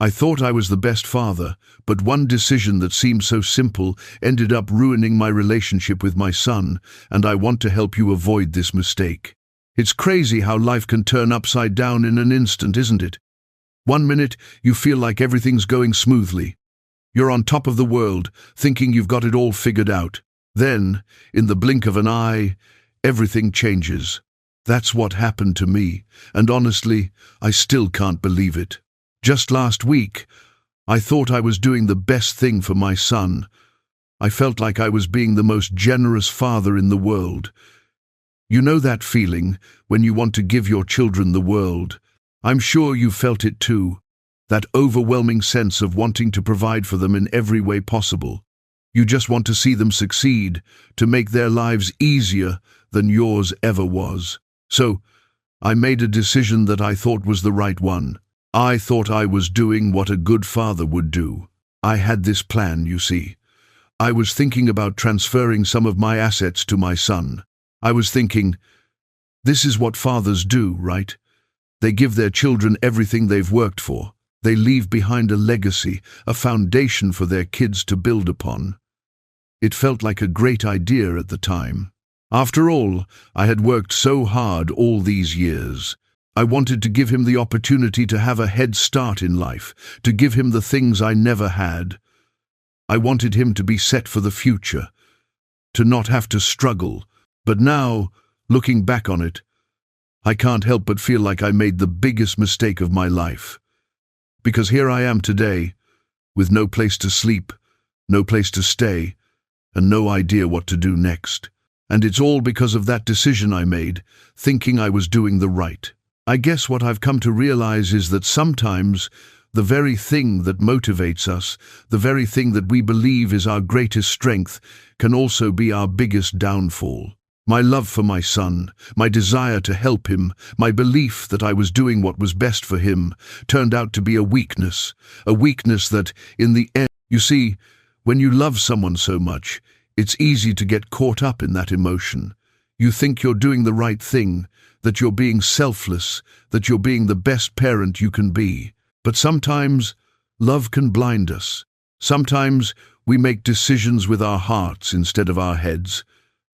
I thought I was the best father, but one decision that seemed so simple ended up ruining my relationship with my son, and I want to help you avoid this mistake. It's crazy how life can turn upside down in an instant, isn't it? One minute, you feel like everything's going smoothly. You're on top of the world, thinking you've got it all figured out. Then, in the blink of an eye, everything changes. That's what happened to me, and honestly, I still can't believe it. Just last week, I thought I was doing the best thing for my son. I felt like I was being the most generous father in the world. You know that feeling when you want to give your children the world. I'm sure you felt it too, that overwhelming sense of wanting to provide for them in every way possible. You just want to see them succeed, to make their lives easier than yours ever was. So, I made a decision that I thought was the right one. I thought I was doing what a good father would do. I had this plan, you see. I was thinking about transferring some of my assets to my son. I was thinking, this is what fathers do, right? They give their children everything they've worked for. They leave behind a legacy, a foundation for their kids to build upon. It felt like a great idea at the time. After all, I had worked so hard all these years. I wanted to give him the opportunity to have a head start in life, to give him the things I never had. I wanted him to be set for the future, to not have to struggle. But now, looking back on it, I can't help but feel like I made the biggest mistake of my life. Because here I am today, with no place to sleep, no place to stay, and no idea what to do next. And it's all because of that decision I made, thinking I was doing the right. I guess what I've come to realize is that sometimes the very thing that motivates us, the very thing that we believe is our greatest strength, can also be our biggest downfall. My love for my son, my desire to help him, my belief that I was doing what was best for him, turned out to be a weakness that, in the end, you see, when you love someone so much, it's easy to get caught up in that emotion. You think you're doing the right thing, that you're being selfless, that you're being the best parent you can be. But sometimes, love can blind us. Sometimes we make decisions with our hearts instead of our heads,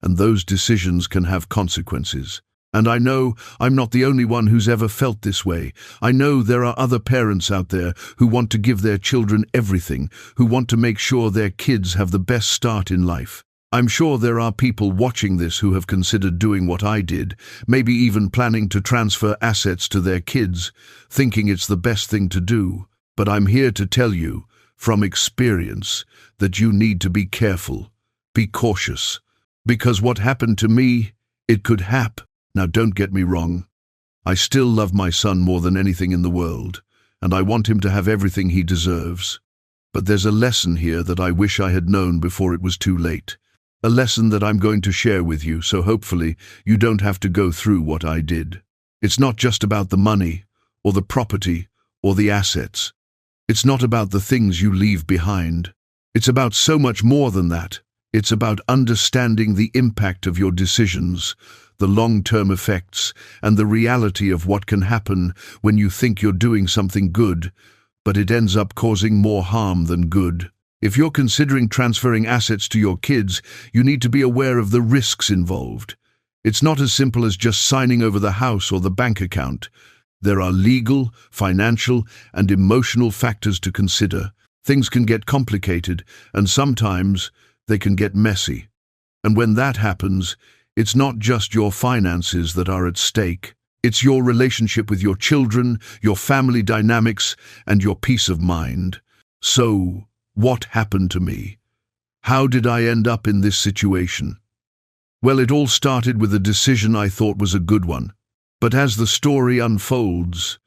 and those decisions can have consequences. And I know I'm not the only one who's ever felt this way. I know there are other parents out there who want to give their children everything, who want to make sure their kids have the best start in life. I'm sure there are people watching this who have considered doing what I did, maybe even planning to transfer assets to their kids, thinking it's the best thing to do. But I'm here to tell you, from experience, that you need to be careful, be cautious. Because what happened to me, it could happen. Now don't get me wrong. I still love my son more than anything in the world, and I want him to have everything he deserves. But there's a lesson here that I wish I had known before it was too late. A lesson that I'm going to share with you, so hopefully you don't have to go through what I did. It's not just about the money, or the property, or the assets. It's not about the things you leave behind. It's about so much more than that. It's about understanding the impact of your decisions, the long-term effects, and the reality of what can happen when you think you're doing something good, but it ends up causing more harm than good. If you're considering transferring assets to your kids, you need to be aware of the risks involved. It's not as simple as just signing over the house or the bank account. There are legal, financial, and emotional factors to consider. Things can get complicated, and sometimes they can get messy. And when that happens, it's not just your finances that are at stake. It's your relationship with your children, your family dynamics, and your peace of mind. So, what happened to me? How did I end up in this situation? Well, it all started with a decision I thought was a good one. But as the story unfolds,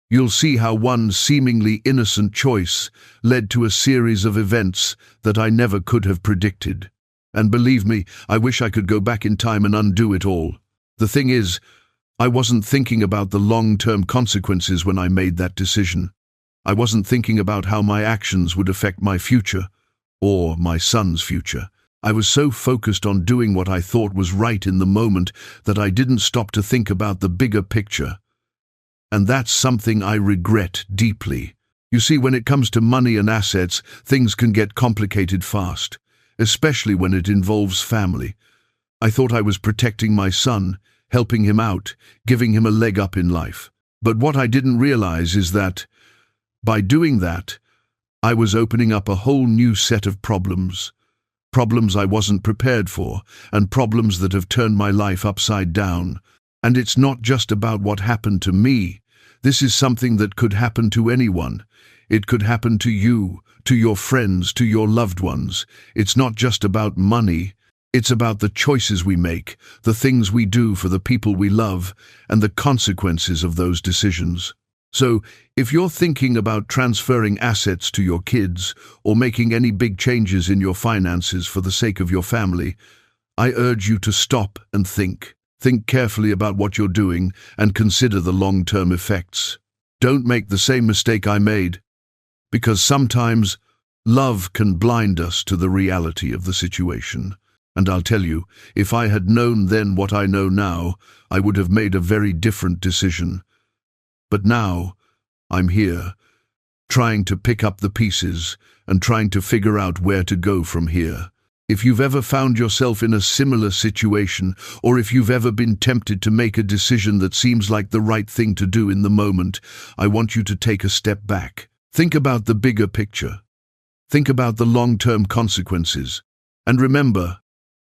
you'll see how one seemingly innocent choice led to a series of events that I never could have predicted. And believe me, I wish I could go back in time and undo it all. The thing is, I wasn't thinking about the long-term consequences when I made that decision. I wasn't thinking about how my actions would affect my future, or my son's future. I was so focused on doing what I thought was right in the moment that I didn't stop to think about the bigger picture. And that's something I regret deeply. You see, when it comes to money and assets, things can get complicated fast, especially when it involves family. I thought I was protecting my son, helping him out, giving him a leg up in life. But what I didn't realize is that, by doing that, I was opening up a whole new set of problems. Problems I wasn't prepared for, and problems that have turned my life upside down. And it's not just about what happened to me. This is something that could happen to anyone. It could happen to you, to your friends, to your loved ones. It's not just about money. It's about the choices we make, the things we do for the people we love, and the consequences of those decisions. So, if you're thinking about transferring assets to your kids or making any big changes in your finances for the sake of your family, I urge you to stop and think. Think carefully about what you're doing and consider the long-term effects. Don't make the same mistake I made, because sometimes love can blind us to the reality of the situation. And I'll tell you, if I had known then what I know now, I would have made a very different decision. But now, I'm here, trying to pick up the pieces and trying to figure out where to go from here. If you've ever found yourself in a similar situation, or if you've ever been tempted to make a decision that seems like the right thing to do in the moment, I want you to take a step back. Think about the bigger picture. Think about the long-term consequences. And remember,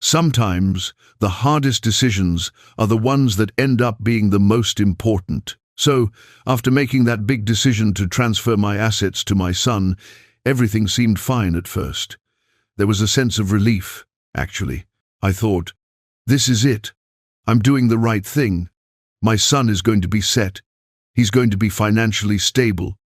sometimes the hardest decisions are the ones that end up being the most important. So, after making that big decision to transfer my assets to my son, everything seemed fine at first. There was a sense of relief, actually. I thought, this is it. I'm doing the right thing. My son is going to be set. He's going to be financially stable,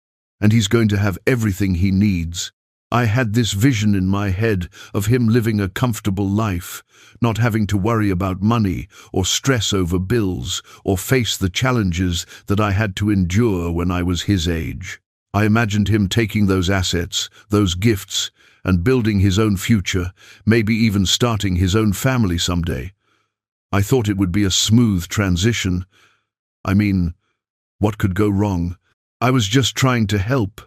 and he's going to have everything he needs. I had this vision in my head of him living a comfortable life, not having to worry about money or stress over bills or face the challenges that I had to endure when I was his age. I imagined him taking those assets, those gifts, and building his own future, maybe even starting his own family someday. I thought it would be a smooth transition. I mean, what could go wrong? I was just trying to help.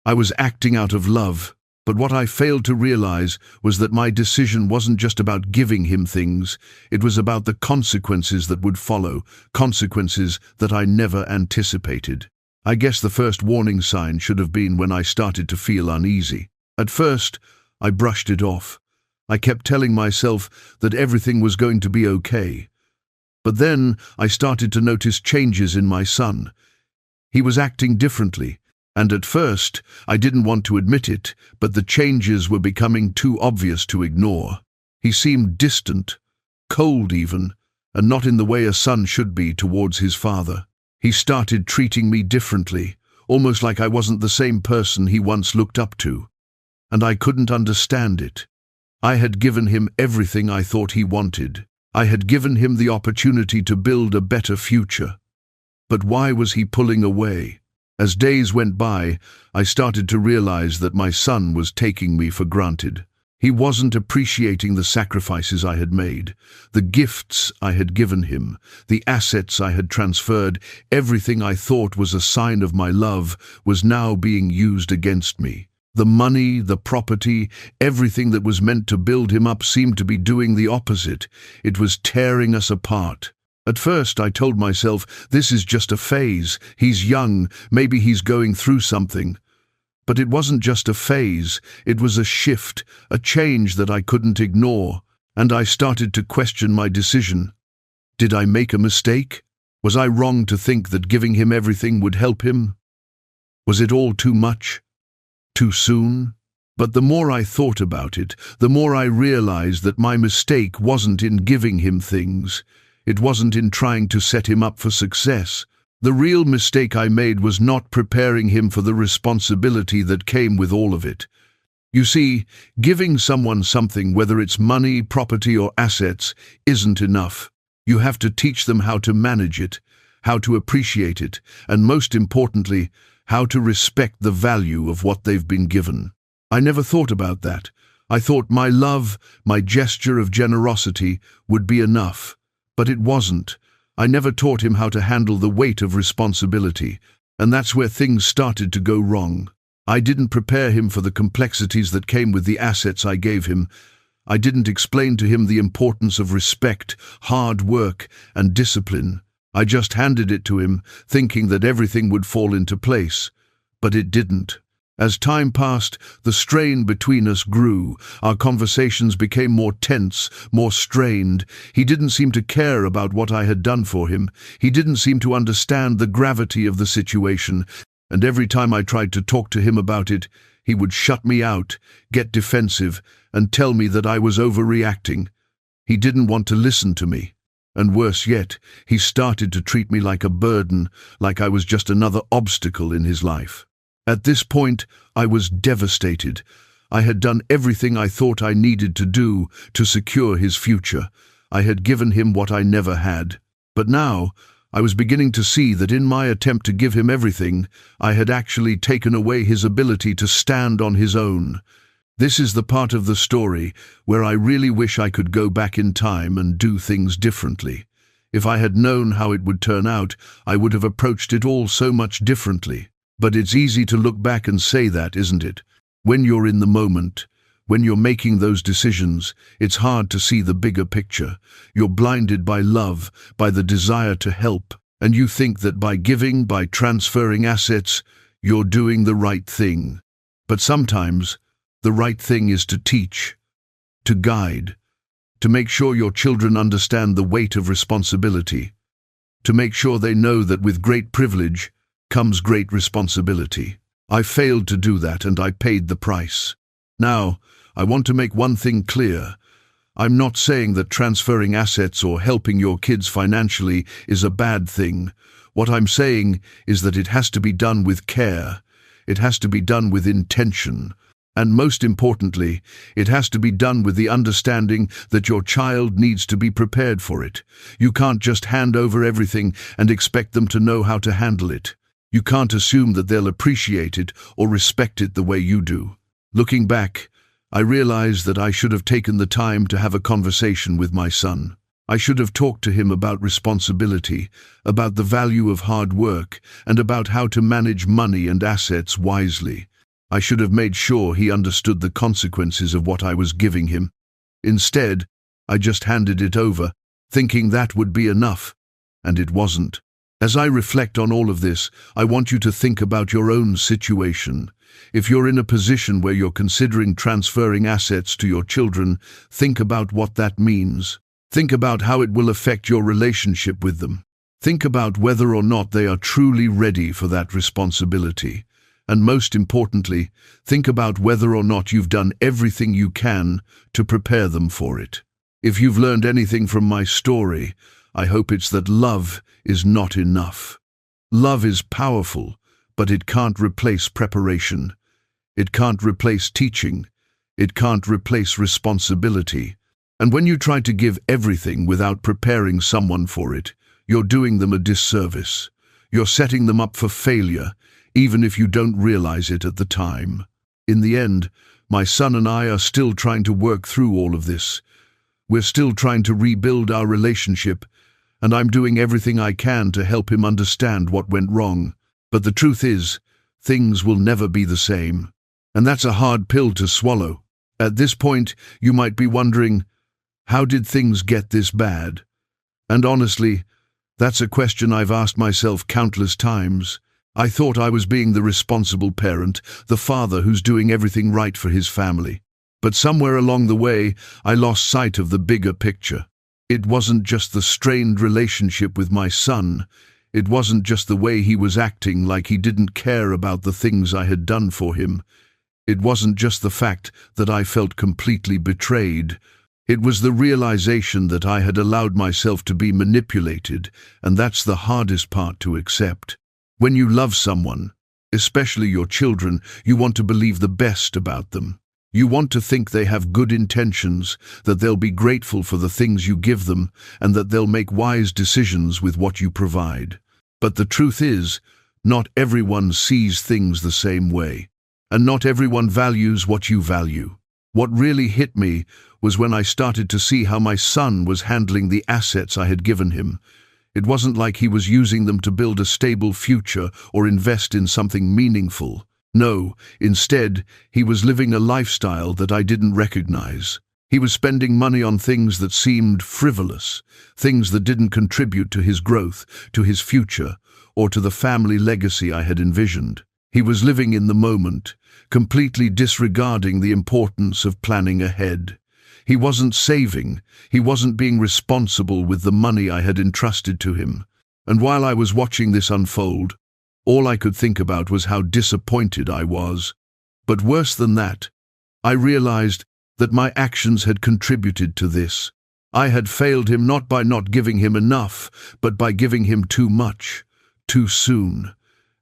I was acting out of love, but what I failed to realize was that my decision wasn't just about giving him things, it was about the consequences that would follow, consequences that I never anticipated. I guess the first warning sign should have been when I started to feel uneasy. At first, I brushed it off. I kept telling myself that everything was going to be okay. But then I started to notice changes in my son. He was acting differently. And at first, I didn't want to admit it, but the changes were becoming too obvious to ignore. He seemed distant, cold even, and not in the way a son should be towards his father. He started treating me differently, almost like I wasn't the same person he once looked up to. And I couldn't understand it. I had given him everything I thought he wanted. I had given him the opportunity to build a better future. But why was he pulling away? As days went by, I started to realize that my son was taking me for granted. He wasn't appreciating the sacrifices I had made, the gifts I had given him, the assets I had transferred. Everything I thought was a sign of my love was now being used against me. The money, the property, everything that was meant to build him up seemed to be doing the opposite. It was tearing us apart. At first, I told myself, this is just a phase. He's young, maybe he's going through something. But it wasn't just a phase, it was a shift, a change that I couldn't ignore, and I started to question my decision. Did I make a mistake? Was I wrong to think that giving him everything would help him? Was it all too much? Too soon? But the more I thought about it, the more I realized that my mistake wasn't in giving him things. It wasn't in trying to set him up for success. The real mistake I made was not preparing him for the responsibility that came with all of it. You see, giving someone something, whether it's money, property, or assets, isn't enough. You have to teach them how to manage it, how to appreciate it, and most importantly, how to respect the value of what they've been given. I never thought about that. I thought my love, my gesture of generosity, would be enough. But it wasn't. I never taught him how to handle the weight of responsibility, and that's where things started to go wrong. I didn't prepare him for the complexities that came with the assets I gave him. I didn't explain to him the importance of respect, hard work, and discipline. I just handed it to him, thinking that everything would fall into place. But it didn't. As time passed, the strain between us grew. Our conversations became more tense, more strained. He didn't seem to care about what I had done for him. He didn't seem to understand the gravity of the situation. And every time I tried to talk to him about it, he would shut me out, get defensive, and tell me that I was overreacting. He didn't want to listen to me. And worse yet, he started to treat me like a burden, like I was just another obstacle in his life. At this point, I was devastated. I had done everything I thought I needed to do to secure his future. I had given him what I never had. But now, I was beginning to see that in my attempt to give him everything, I had actually taken away his ability to stand on his own. This is the part of the story where I really wish I could go back in time and do things differently. If I had known how it would turn out, I would have approached it all so much differently. But it's easy to look back and say that, isn't it? When you're in the moment, when you're making those decisions, it's hard to see the bigger picture. You're blinded by love, by the desire to help, and you think that by giving, by transferring assets, you're doing the right thing. But sometimes, the right thing is to teach, to guide, to make sure your children understand the weight of responsibility, to make sure they know that with great privilege comes great responsibility. I failed to do that, and I paid the price. Now, I want to make one thing clear. I'm not saying that transferring assets or helping your kids financially is a bad thing. What I'm saying is that it has to be done with care. It has to be done with intention. And most importantly, it has to be done with the understanding that your child needs to be prepared for it. You can't just hand over everything and expect them to know how to handle it. You can't assume that they'll appreciate it or respect it the way you do. Looking back, I realize that I should have taken the time to have a conversation with my son. I should have talked to him about responsibility, about the value of hard work, and about how to manage money and assets wisely. I should have made sure he understood the consequences of what I was giving him. Instead, I just handed it over, thinking that would be enough, and it wasn't. As I reflect on all of this, I want you to think about your own situation. If you're in a position where you're considering transferring assets to your children, think about what that means. Think about how it will affect your relationship with them. Think about whether or not they are truly ready for that responsibility. And most importantly, think about whether or not you've done everything you can to prepare them for it. If you've learned anything from my story, I hope it's that love is not enough. Love is powerful, but it can't replace preparation. It can't replace teaching. It can't replace responsibility. And when you try to give everything without preparing someone for it, you're doing them a disservice. You're setting them up for failure, even if you don't realize it at the time. In the end, my son and I are still trying to work through all of this. We're still trying to rebuild our relationship, and I'm doing everything I can to help him understand what went wrong. But the truth is, things will never be the same. And that's a hard pill to swallow. At this point, you might be wondering, how did things get this bad? And honestly, that's a question I've asked myself countless times. I thought I was being the responsible parent, the father who's doing everything right for his family. But somewhere along the way, I lost sight of the bigger picture. It wasn't just the strained relationship with my son. It wasn't just the way he was acting like he didn't care about the things I had done for him. It wasn't just the fact that I felt completely betrayed. It was the realization that I had allowed myself to be manipulated, and that's the hardest part to accept. When you love someone, especially your children, you want to believe the best about them. You want to think they have good intentions, that they'll be grateful for the things you give them, and that they'll make wise decisions with what you provide. But the truth is, not everyone sees things the same way, and not everyone values what you value. What really hit me was when I started to see how my son was handling the assets I had given him. It wasn't like he was using them to build a stable future or invest in something meaningful. No, instead, he was living a lifestyle that I didn't recognize. He was spending money on things that seemed frivolous, things that didn't contribute to his growth, to his future, or to the family legacy I had envisioned. He was living in the moment, completely disregarding the importance of planning ahead. He wasn't saving, he wasn't being responsible with the money I had entrusted to him. And while I was watching this unfold, all I could think about was how disappointed I was. But worse than that, I realized that my actions had contributed to this. I had failed him not by not giving him enough, but by giving him too much, too soon,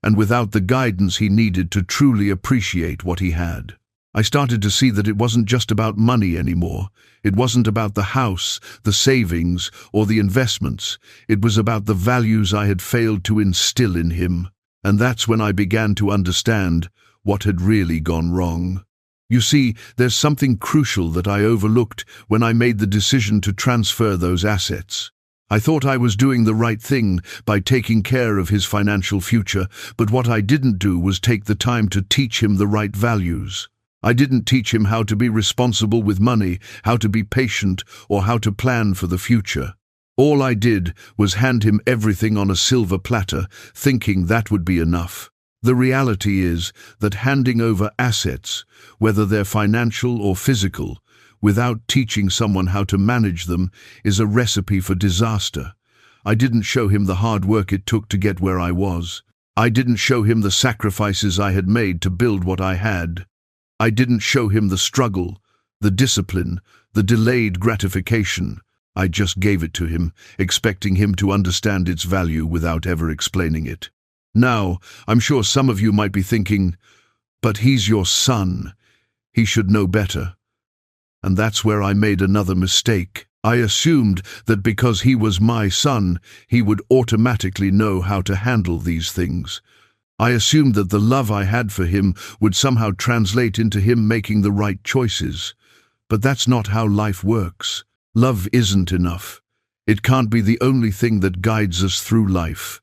and without the guidance he needed to truly appreciate what he had. I started to see that it wasn't just about money anymore. It wasn't about the house, the savings, or the investments. It was about the values I had failed to instill in him. And that's when I began to understand what had really gone wrong. You see, there's something crucial that I overlooked when I made the decision to transfer those assets. I thought I was doing the right thing by taking care of his financial future, but what I didn't do was take the time to teach him the right values. I didn't teach him how to be responsible with money, how to be patient, or how to plan for the future. All I did was hand him everything on a silver platter, thinking that would be enough. The reality is that handing over assets, whether they're financial or physical, without teaching someone how to manage them, is a recipe for disaster. I didn't show him the hard work it took to get where I was. I didn't show him the sacrifices I had made to build what I had. I didn't show him the struggle, the discipline, the delayed gratification. I just gave it to him, expecting him to understand its value without ever explaining it. Now, I'm sure some of you might be thinking, but he's your son. He should know better. And that's where I made another mistake. I assumed that because he was my son, he would automatically know how to handle these things. I assumed that the love I had for him would somehow translate into him making the right choices. But that's not how life works. Love isn't enough. It can't be the only thing that guides us through life.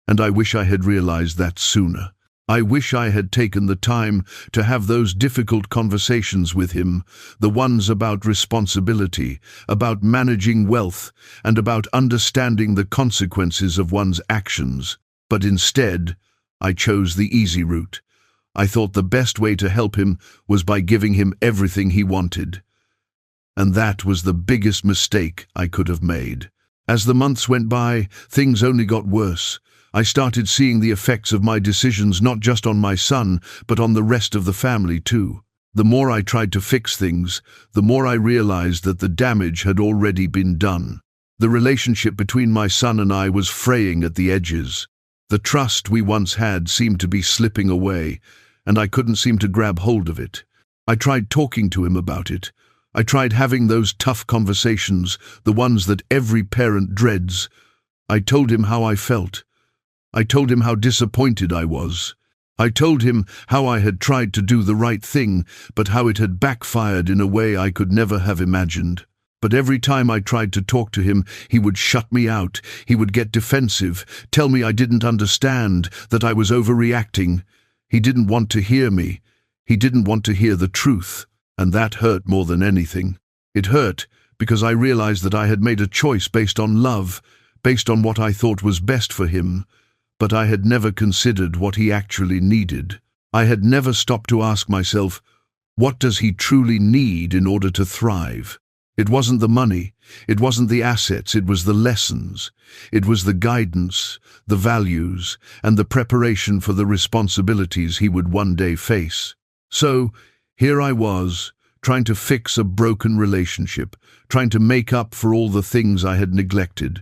And I wish I had realized that sooner. I wish I had taken the time to have those difficult conversations with him, the ones about responsibility, about managing wealth, and about understanding the consequences of one's actions. But instead, I chose the easy route. I thought the best way to help him was by giving him everything he wanted. And that was the biggest mistake I could have made. As the months went by, things only got worse. I started seeing the effects of my decisions not just on my son, but on the rest of the family too. The more I tried to fix things, the more I realized that the damage had already been done. The relationship between my son and I was fraying at the edges. The trust we once had seemed to be slipping away, and I couldn't seem to grab hold of it. I tried talking to him about it. I tried having those tough conversations, the ones that every parent dreads. I told him how I felt. I told him how disappointed I was. I told him how I had tried to do the right thing, but how it had backfired in a way I could never have imagined. But every time I tried to talk to him, he would shut me out. He would get defensive, tell me I didn't understand, that I was overreacting. He didn't want to hear me. He didn't want to hear the truth. And that hurt more than anything. It hurt because I realized that I had made a choice based on love, based on what I thought was best for him. But I had never considered what he actually needed. I had never stopped to ask myself, what does he truly need in order to thrive? It wasn't the money, it wasn't the assets, it was the lessons. It was the guidance, the values, and the preparation for the responsibilities he would one day face. So, here I was, trying to fix a broken relationship, trying to make up for all the things I had neglected.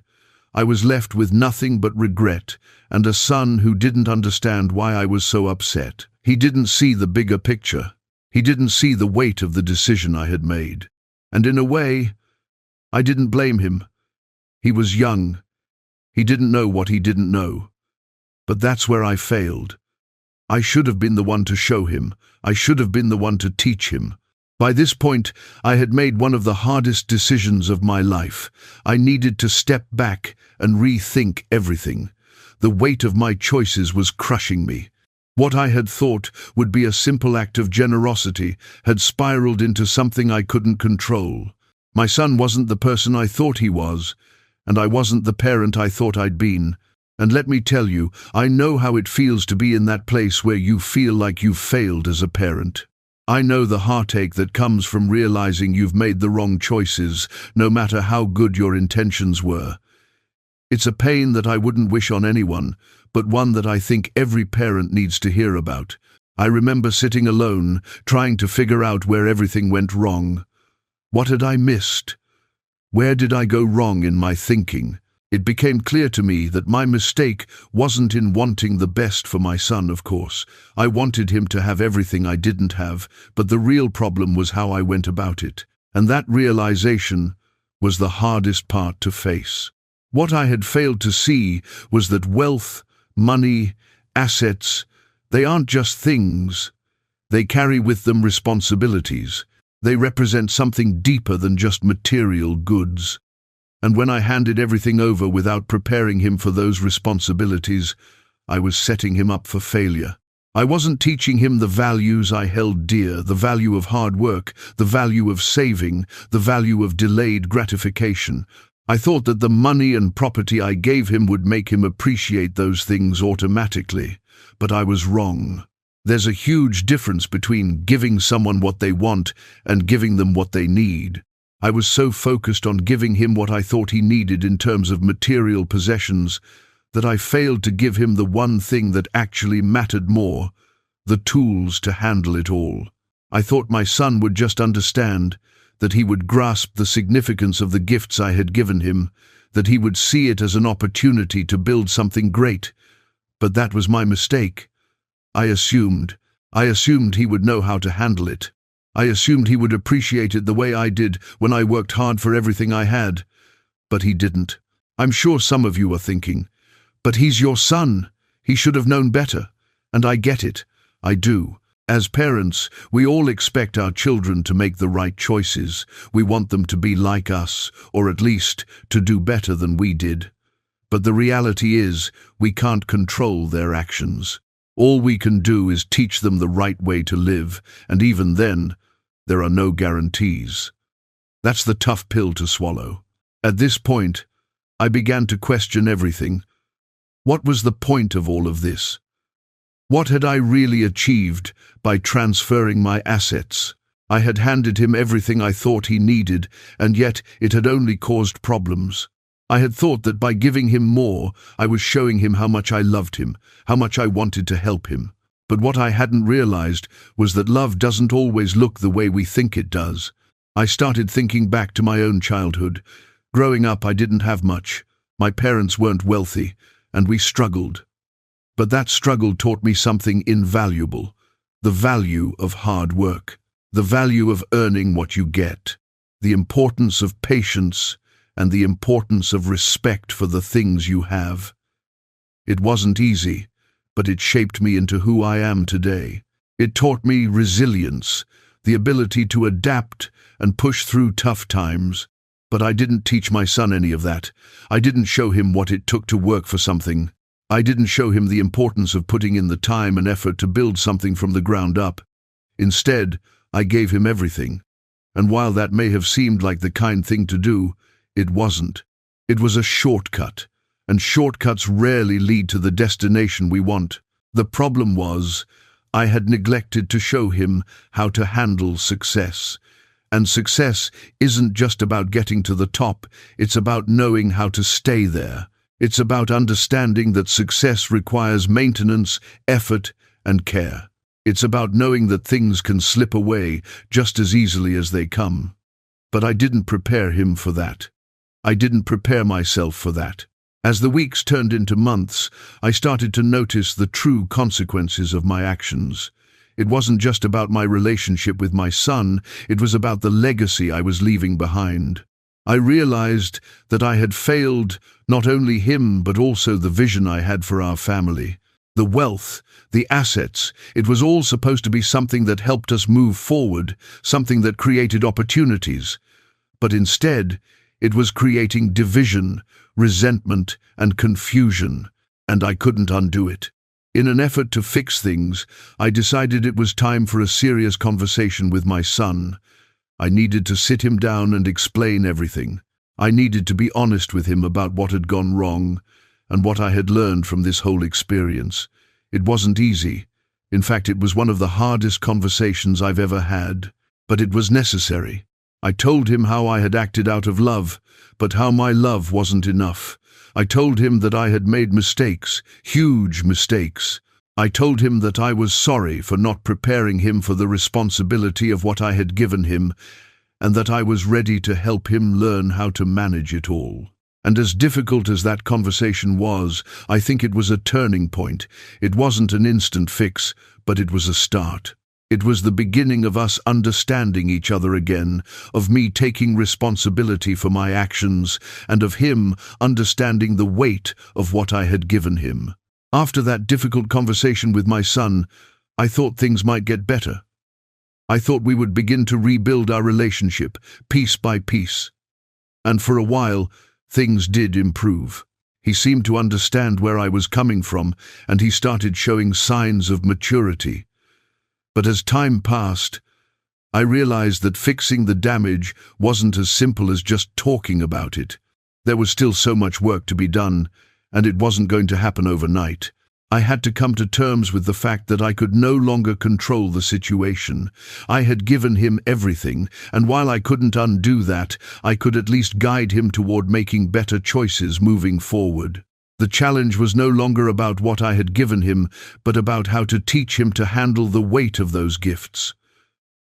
I was left with nothing but regret, and a son who didn't understand why I was so upset. He didn't see the bigger picture. He didn't see the weight of the decision I had made. And in a way, I didn't blame him. He was young. He didn't know what he didn't know. But that's where I failed. I should have been the one to show him. I should have been the one to teach him. By this point, I had made one of the hardest decisions of my life. I needed to step back and rethink everything. The weight of my choices was crushing me. What I had thought would be a simple act of generosity had spiraled into something I couldn't control. My son wasn't the person I thought he was, and I wasn't the parent I thought I'd been. And let me tell you, I know how it feels to be in that place where you feel like you've failed as a parent. I know the heartache that comes from realizing you've made the wrong choices, no matter how good your intentions were. It's a pain that I wouldn't wish on anyone, but one that I think every parent needs to hear about. I remember sitting alone, trying to figure out where everything went wrong. What had I missed? Where did I go wrong in my thinking? It became clear to me that my mistake wasn't in wanting the best for my son, of course. I wanted him to have everything I didn't have, but the real problem was how I went about it. And that realization was the hardest part to face. What I had failed to see was that wealth, money, assets, they aren't just things. They carry with them responsibilities. They represent something deeper than just material goods. And when I handed everything over without preparing him for those responsibilities, I was setting him up for failure. I wasn't teaching him the values I held dear, the value of hard work, the value of saving, the value of delayed gratification. I thought that the money and property I gave him would make him appreciate those things automatically, but I was wrong. There's a huge difference between giving someone what they want and giving them what they need. I was so focused on giving him what I thought he needed in terms of material possessions that I failed to give him the one thing that actually mattered more, the tools to handle it all. I thought my son would just understand, that he would grasp the significance of the gifts I had given him, that he would see it as an opportunity to build something great. But that was my mistake. I assumed he would know how to handle it. I assumed he would appreciate it the way I did when I worked hard for everything I had. But he didn't. I'm sure some of you are thinking, but he's your son. He should have known better. And I get it. I do. As parents, we all expect our children to make the right choices. We want them to be like us, or at least to do better than we did. But the reality is, we can't control their actions. All we can do is teach them the right way to live, and even then, there are no guarantees. That's the tough pill to swallow. At this point, I began to question everything. What was the point of all of this? What had I really achieved by transferring my assets? I had handed him everything I thought he needed, and yet it had only caused problems. I had thought that by giving him more, I was showing him how much I loved him, how much I wanted to help him. But what I hadn't realized was that love doesn't always look the way we think it does. I started thinking back to my own childhood. Growing up, I didn't have much. My parents weren't wealthy, and we struggled. But that struggle taught me something invaluable, the value of hard work, the value of earning what you get, the importance of patience, and the importance of respect for the things you have. It wasn't easy, but it shaped me into who I am today. It taught me resilience, the ability to adapt and push through tough times. But I didn't teach my son any of that. I didn't show him what it took to work for something. I didn't show him the importance of putting in the time and effort to build something from the ground up. Instead, I gave him everything. And while that may have seemed like the kind thing to do, it wasn't. It was a shortcut, and shortcuts rarely lead to the destination we want. The problem was, I had neglected to show him how to handle success. And success isn't just about getting to the top, it's about knowing how to stay there. It's about understanding that success requires maintenance, effort, and care. It's about knowing that things can slip away just as easily as they come. But I didn't prepare him for that. I didn't prepare myself for that. As the weeks turned into months, I started to notice the true consequences of my actions. It wasn't just about my relationship with my son, it was about the legacy I was leaving behind. I realized that I had failed not only him but also the vision I had for our family. The wealth, the assets, it was all supposed to be something that helped us move forward, something that created opportunities. But instead, it was creating division, resentment, and confusion, and I couldn't undo it. In an effort to fix things, I decided it was time for a serious conversation with my son. I needed to sit him down and explain everything. I needed to be honest with him about what had gone wrong and what I had learned from this whole experience. It wasn't easy. In fact, it was one of the hardest conversations I've ever had, but it was necessary. I told him how I had acted out of love, but how my love wasn't enough. I told him that I had made mistakes, huge mistakes. I told him that I was sorry for not preparing him for the responsibility of what I had given him, and that I was ready to help him learn how to manage it all. And as difficult as that conversation was, I think it was a turning point. It wasn't an instant fix, but it was a start. It was the beginning of us understanding each other again, of me taking responsibility for my actions, and of him understanding the weight of what I had given him. After that difficult conversation with my son, I thought things might get better. I thought we would begin to rebuild our relationship, piece by piece. And for a while, things did improve. He seemed to understand where I was coming from, and he started showing signs of maturity. But as time passed, I realized that fixing the damage wasn't as simple as just talking about it. There was still so much work to be done, and it wasn't going to happen overnight. I had to come to terms with the fact that I could no longer control the situation. I had given him everything, and while I couldn't undo that, I could at least guide him toward making better choices moving forward. The challenge was no longer about what I had given him, but about how to teach him to handle the weight of those gifts.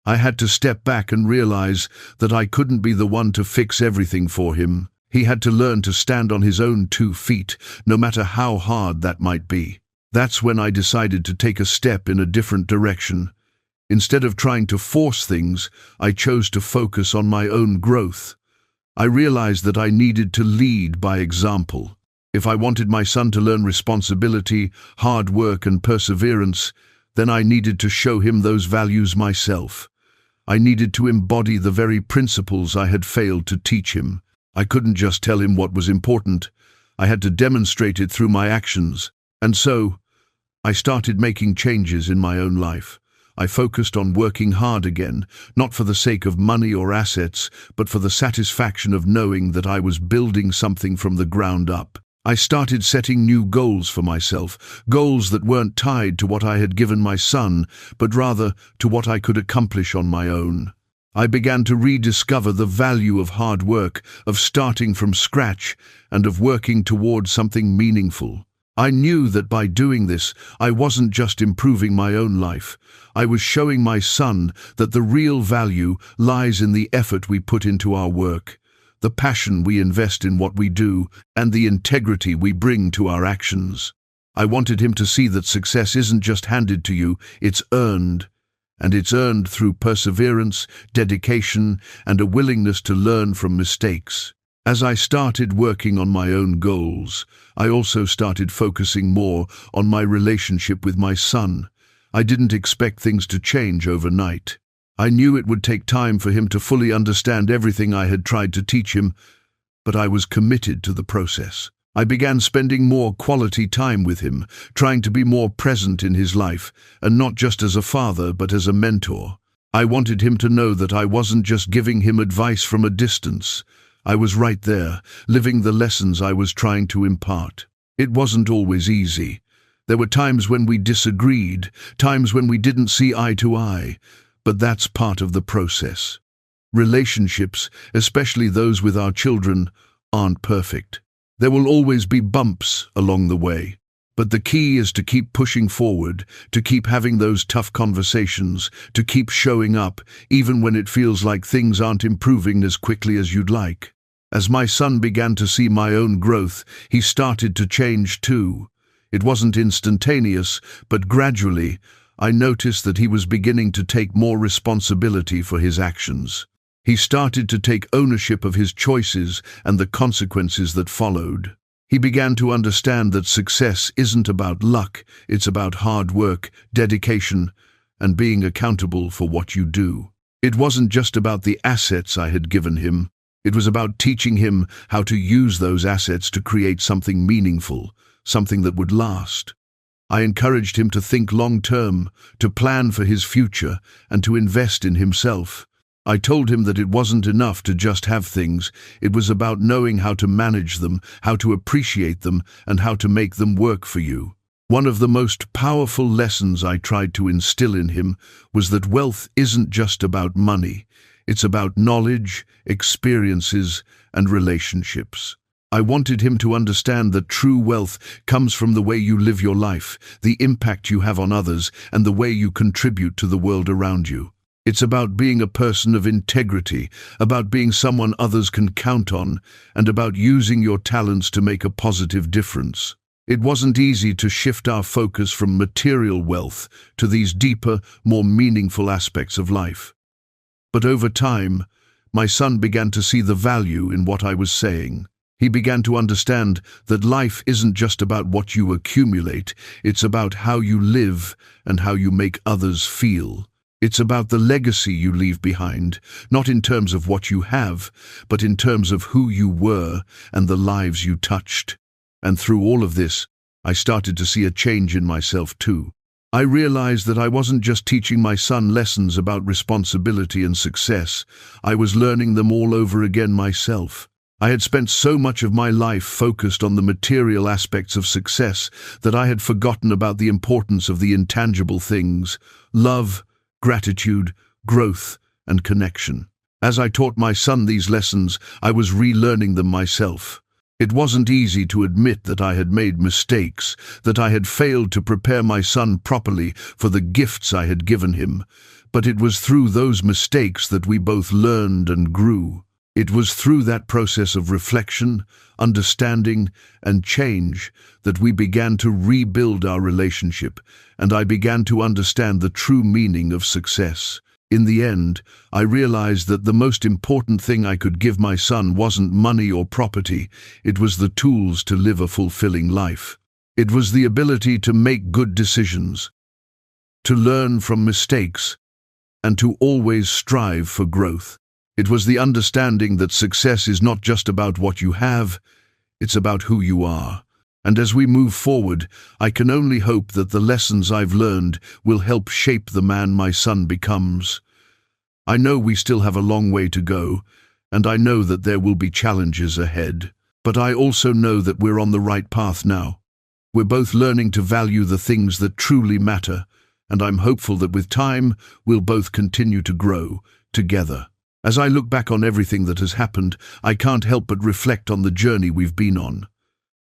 I had to step back and realize that I couldn't be the one to fix everything for him. He had to learn to stand on his own 2 feet, no matter how hard that might be. That's when I decided to take a step in a different direction. Instead of trying to force things, I chose to focus on my own growth. I realized that I needed to lead by example. If I wanted my son to learn responsibility, hard work, and perseverance, then I needed to show him those values myself. I needed to embody the very principles I had failed to teach him. I couldn't just tell him what was important. I had to demonstrate it through my actions. And so, I started making changes in my own life. I focused on working hard again, not for the sake of money or assets, but for the satisfaction of knowing that I was building something from the ground up. I started setting new goals for myself, goals that weren't tied to what I had given my son, but rather to what I could accomplish on my own. I began to rediscover the value of hard work, of starting from scratch, and of working towards something meaningful. I knew that by doing this, I wasn't just improving my own life. I was showing my son that the real value lies in the effort we put into our work, the passion we invest in what we do, and the integrity we bring to our actions. I wanted him to see that success isn't just handed to you, it's earned. And it's earned through perseverance, dedication, and a willingness to learn from mistakes. As I started working on my own goals, I also started focusing more on my relationship with my son. I didn't expect things to change overnight. I knew it would take time for him to fully understand everything I had tried to teach him, but I was committed to the process. I began spending more quality time with him, trying to be more present in his life, and not just as a father, but as a mentor. I wanted him to know that I wasn't just giving him advice from a distance. I was right there, living the lessons I was trying to impart. It wasn't always easy. There were times when we disagreed, times when we didn't see eye to eye, but that's part of the process. Relationships, especially those with our children, aren't perfect. There will always be bumps along the way, but the key is to keep pushing forward, to keep having those tough conversations, to keep showing up, even when it feels like things aren't improving as quickly as you'd like. As my son began to see my own growth, he started to change too. It wasn't instantaneous, but gradually, I noticed that he was beginning to take more responsibility for his actions. He started to take ownership of his choices and the consequences that followed. He began to understand that success isn't about luck, it's about hard work, dedication, and being accountable for what you do. It wasn't just about the assets I had given him. It was about teaching him how to use those assets to create something meaningful, something that would last. I encouraged him to think long-term, to plan for his future, and to invest in himself. I told him that it wasn't enough to just have things. It was about knowing how to manage them, how to appreciate them, and how to make them work for you. One of the most powerful lessons I tried to instill in him was that wealth isn't just about money. It's about knowledge, experiences, and relationships. I wanted him to understand that true wealth comes from the way you live your life, the impact you have on others, and the way you contribute to the world around you. It's about being a person of integrity, about being someone others can count on, and about using your talents to make a positive difference. It wasn't easy to shift our focus from material wealth to these deeper, more meaningful aspects of life. But over time, my son began to see the value in what I was saying. He began to understand that life isn't just about what you accumulate, it's about how you live and how you make others feel. It's about the legacy you leave behind, not in terms of what you have, but in terms of who you were and the lives you touched. And through all of this, I started to see a change in myself too. I realized that I wasn't just teaching my son lessons about responsibility and success, I was learning them all over again myself. I had spent so much of my life focused on the material aspects of success that I had forgotten about the importance of the intangible things: love, gratitude, growth, and connection. As I taught my son these lessons, I was relearning them myself. It wasn't easy to admit that I had made mistakes, that I had failed to prepare my son properly for the gifts I had given him, but it was through those mistakes that we both learned and grew. It was through that process of reflection, understanding, and change that we began to rebuild our relationship, and I began to understand the true meaning of success. In the end, I realized that the most important thing I could give my son wasn't money or property, it was the tools to live a fulfilling life. It was the ability to make good decisions, to learn from mistakes, and to always strive for growth. It was the understanding that success is not just about what you have, it's about who you are. And as we move forward, I can only hope that the lessons I've learned will help shape the man my son becomes. I know we still have a long way to go, and I know that there will be challenges ahead. But I also know that we're on the right path now. We're both learning to value the things that truly matter, and I'm hopeful that with time, we'll both continue to grow together. As I look back on everything that has happened, I can't help but reflect on the journey we've been on.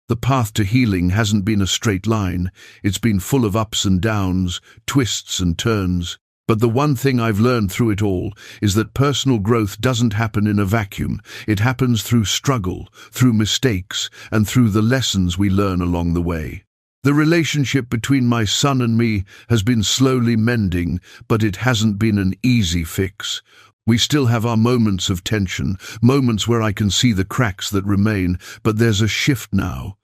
The path to healing hasn't been a straight line. It's been full of ups and downs, twists and turns. But the one thing I've learned through it all is that personal growth doesn't happen in a vacuum. It happens through struggle, through mistakes, and through the lessons we learn along the way. The relationship between my son and me has been slowly mending, but it hasn't been an easy fix. We still have our moments of tension, moments where I can see the cracks that remain, but there's a shift now.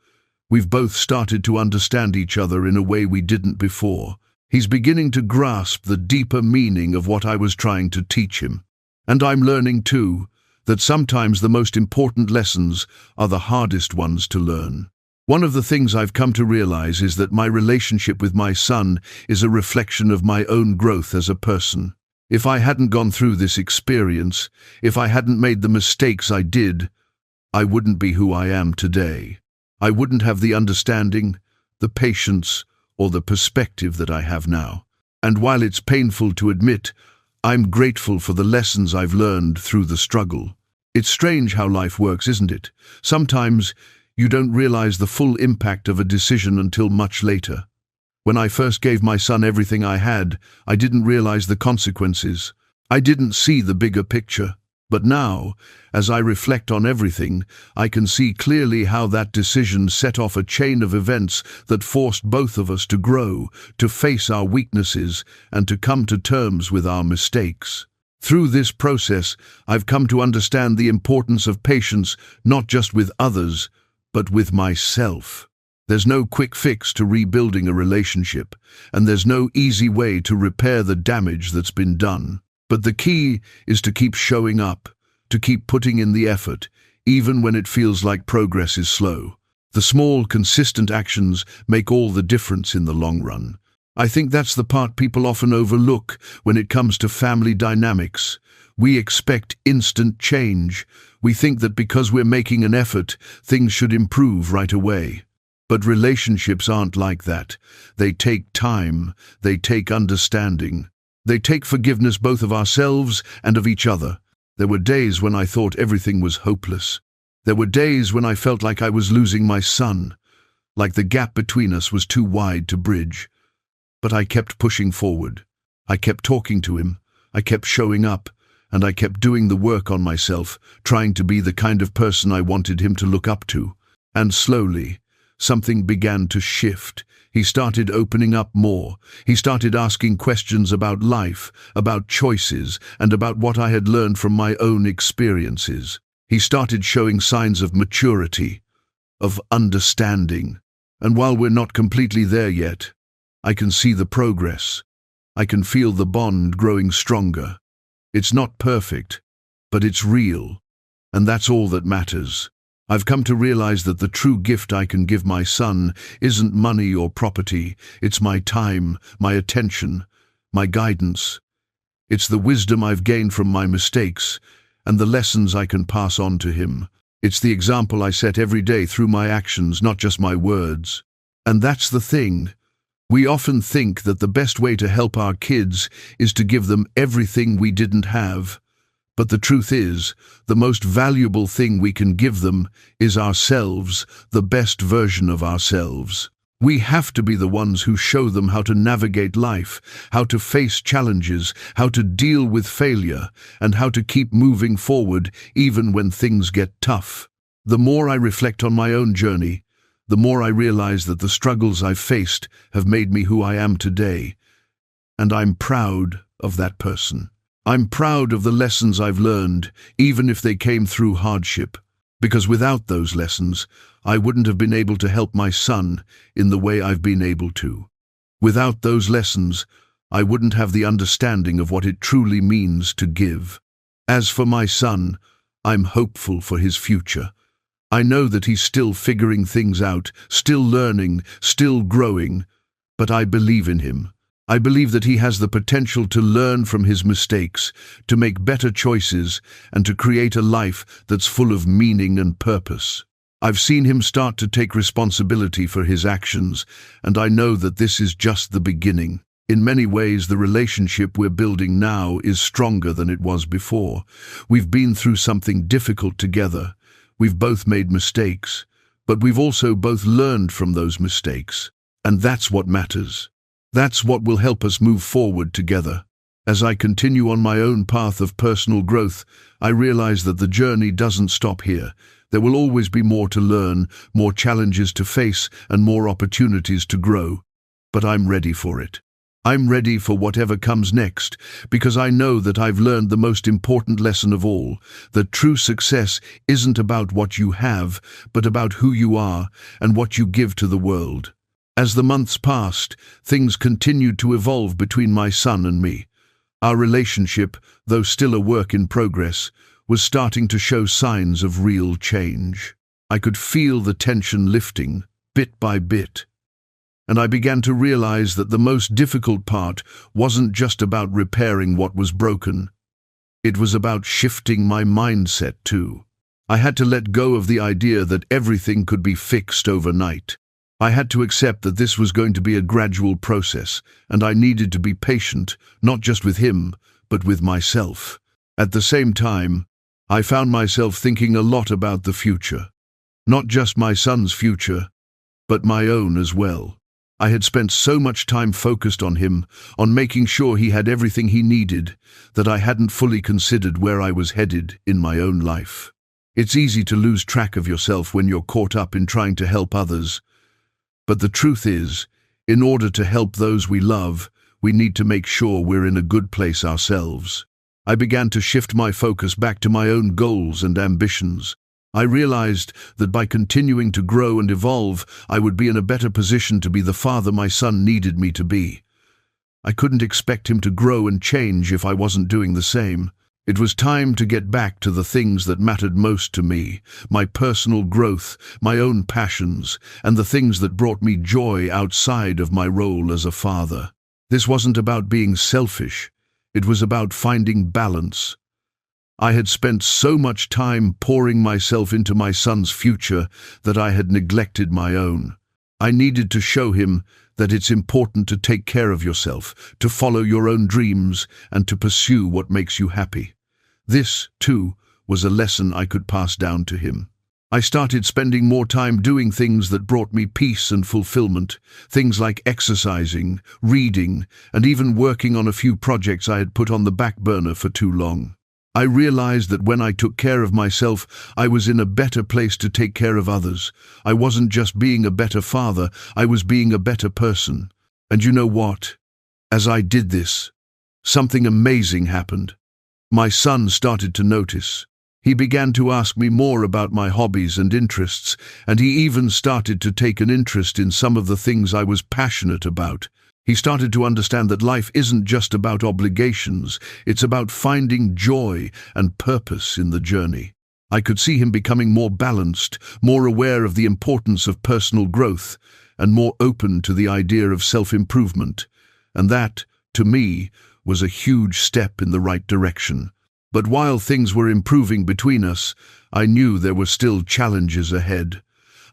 We've both started to understand each other in a way we didn't before. He's beginning to grasp the deeper meaning of what I was trying to teach him. And I'm learning too, that sometimes the most important lessons are the hardest ones to learn. One of the things I've come to realize is that my relationship with my son is a reflection of my own growth as a person. If I hadn't gone through this experience, if I hadn't made the mistakes I did, I wouldn't be who I am today. I wouldn't have the understanding, the patience, or the perspective that I have now. And while it's painful to admit, I'm grateful for the lessons I've learned through the struggle. It's strange how life works, isn't it? Sometimes you don't realize the full impact of a decision until much later. When I first gave my son everything I had, I didn't realize the consequences. I didn't see the bigger picture. But now, as I reflect on everything, I can see clearly how that decision set off a chain of events that forced both of us to grow, to face our weaknesses, and to come to terms with our mistakes. Through this process, I've come to understand the importance of patience, not just with others, but with myself. There's no quick fix to rebuilding a relationship, and there's no easy way to repair the damage that's been done. But the key is to keep showing up, to keep putting in the effort, even when it feels like progress is slow. The small, consistent actions make all the difference in the long run. I think that's the part people often overlook when it comes to family dynamics. We expect instant change. We think that because we're making an effort, things should improve right away. But relationships aren't like that. They take time. They take understanding. They take forgiveness both of ourselves and of each other. There were days when I thought everything was hopeless. There were days when I felt like I was losing my son, like the gap between us was too wide to bridge. But I kept pushing forward. I kept talking to him. I kept showing up. And I kept doing the work on myself, trying to be the kind of person I wanted him to look up to. And slowly, something began to shift. He started opening up more. He started asking questions about life, about choices, and about what I had learned from my own experiences. He started showing signs of maturity, of understanding. And while we're not completely there yet, I can see the progress. I can feel the bond growing stronger. It's not perfect, but it's real, and that's all that matters. I've come to realize that the true gift I can give my son isn't money or property. It's my time, my attention, my guidance. It's the wisdom I've gained from my mistakes and the lessons I can pass on to him. It's the example I set every day through my actions, not just my words. And that's the thing. We often think that the best way to help our kids is to give them everything we didn't have. But the truth is, the most valuable thing we can give them is ourselves, the best version of ourselves. We have to be the ones who show them how to navigate life, how to face challenges, how to deal with failure, and how to keep moving forward even when things get tough. The more I reflect on my own journey, the more I realize that the struggles I've faced have made me who I am today. And I'm proud of that person. I'm proud of the lessons I've learned, even if they came through hardship. Because without those lessons, I wouldn't have been able to help my son in the way I've been able to. Without those lessons, I wouldn't have the understanding of what it truly means to give. As for my son, I'm hopeful for his future. I know that he's still figuring things out, still learning, still growing, but I believe in him. I believe that he has the potential to learn from his mistakes, to make better choices, and to create a life that's full of meaning and purpose. I've seen him start to take responsibility for his actions, and I know that this is just the beginning. In many ways, the relationship we're building now is stronger than it was before. We've been through something difficult together. We've both made mistakes, but we've also both learned from those mistakes. And that's what matters. That's what will help us move forward together. As I continue on my own path of personal growth, I realize that the journey doesn't stop here. There will always be more to learn, more challenges to face, and more opportunities to grow. But I'm ready for it. I'm ready for whatever comes next, because I know that I've learned the most important lesson of all, that true success isn't about what you have, but about who you are and what you give to the world. As the months passed, things continued to evolve between my son and me. Our relationship, though still a work in progress, was starting to show signs of real change. I could feel the tension lifting, bit by bit. And I began to realize that the most difficult part wasn't just about repairing what was broken. It was about shifting my mindset too. I had to let go of the idea that everything could be fixed overnight. I had to accept that this was going to be a gradual process, and I needed to be patient, not just with him, but with myself. At the same time, I found myself thinking a lot about the future. Not just my son's future, but my own as well. I had spent so much time focused on him, on making sure he had everything he needed, that I hadn't fully considered where I was headed in my own life. It's easy to lose track of yourself when you're caught up in trying to help others. But the truth is, in order to help those we love, we need to make sure we're in a good place ourselves. I began to shift my focus back to my own goals and ambitions. I realized that by continuing to grow and evolve, I would be in a better position to be the father my son needed me to be. I couldn't expect him to grow and change if I wasn't doing the same. It was time to get back to the things that mattered most to me, my personal growth, my own passions, and the things that brought me joy outside of my role as a father. This wasn't about being selfish. It was about finding balance. I had spent so much time pouring myself into my son's future that I had neglected my own. I needed to show him that it's important to take care of yourself, to follow your own dreams, and to pursue what makes you happy. This, too, was a lesson I could pass down to him. I started spending more time doing things that brought me peace and fulfillment, things like exercising, reading, and even working on a few projects I had put on the back burner for too long. I realized that when I took care of myself, I was in a better place to take care of others. I wasn't just being a better father, I was being a better person. And you know what? As I did this, something amazing happened. My son started to notice. He began to ask me more about my hobbies and interests, and he even started to take an interest in some of the things I was passionate about. He started to understand that life isn't just about obligations, it's about finding joy and purpose in the journey. I could see him becoming more balanced, more aware of the importance of personal growth, and more open to the idea of self-improvement. And that, to me, was a huge step in the right direction. But while things were improving between us, I knew there were still challenges ahead.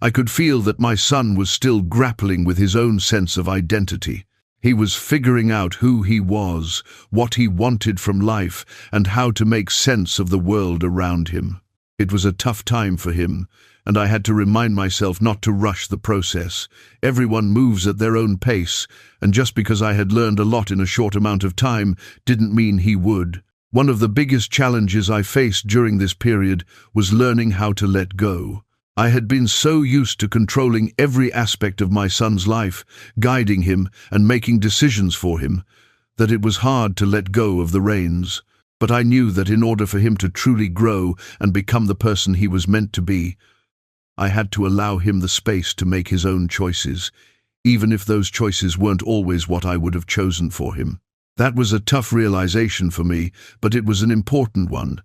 I could feel that my son was still grappling with his own sense of identity. He was figuring out who he was, what he wanted from life, and how to make sense of the world around him. It was a tough time for him, and I had to remind myself not to rush the process. Everyone moves at their own pace, and just because I had learned a lot in a short amount of time didn't mean he would. One of the biggest challenges I faced during this period was learning how to let go. I had been so used to controlling every aspect of my son's life, guiding him and making decisions for him, that it was hard to let go of the reins. But I knew that in order for him to truly grow and become the person he was meant to be, I had to allow him the space to make his own choices, even if those choices weren't always what I would have chosen for him. That was a tough realization for me, but it was an important one.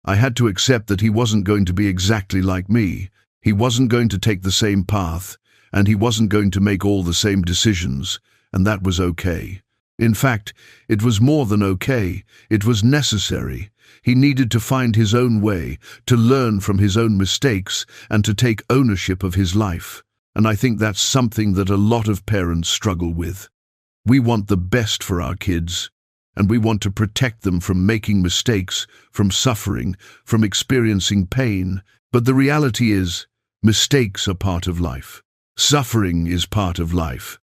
I had to accept that he wasn't going to be exactly like me. He wasn't going to take the same path, and he wasn't going to make all the same decisions, and that was okay. In fact, it was more than okay, it was necessary. He needed to find his own way, to learn from his own mistakes, and to take ownership of his life. And I think that's something that a lot of parents struggle with. We want the best for our kids, and we want to protect them from making mistakes, from suffering, from experiencing pain. But the reality is, mistakes are part of life. Suffering is part of life.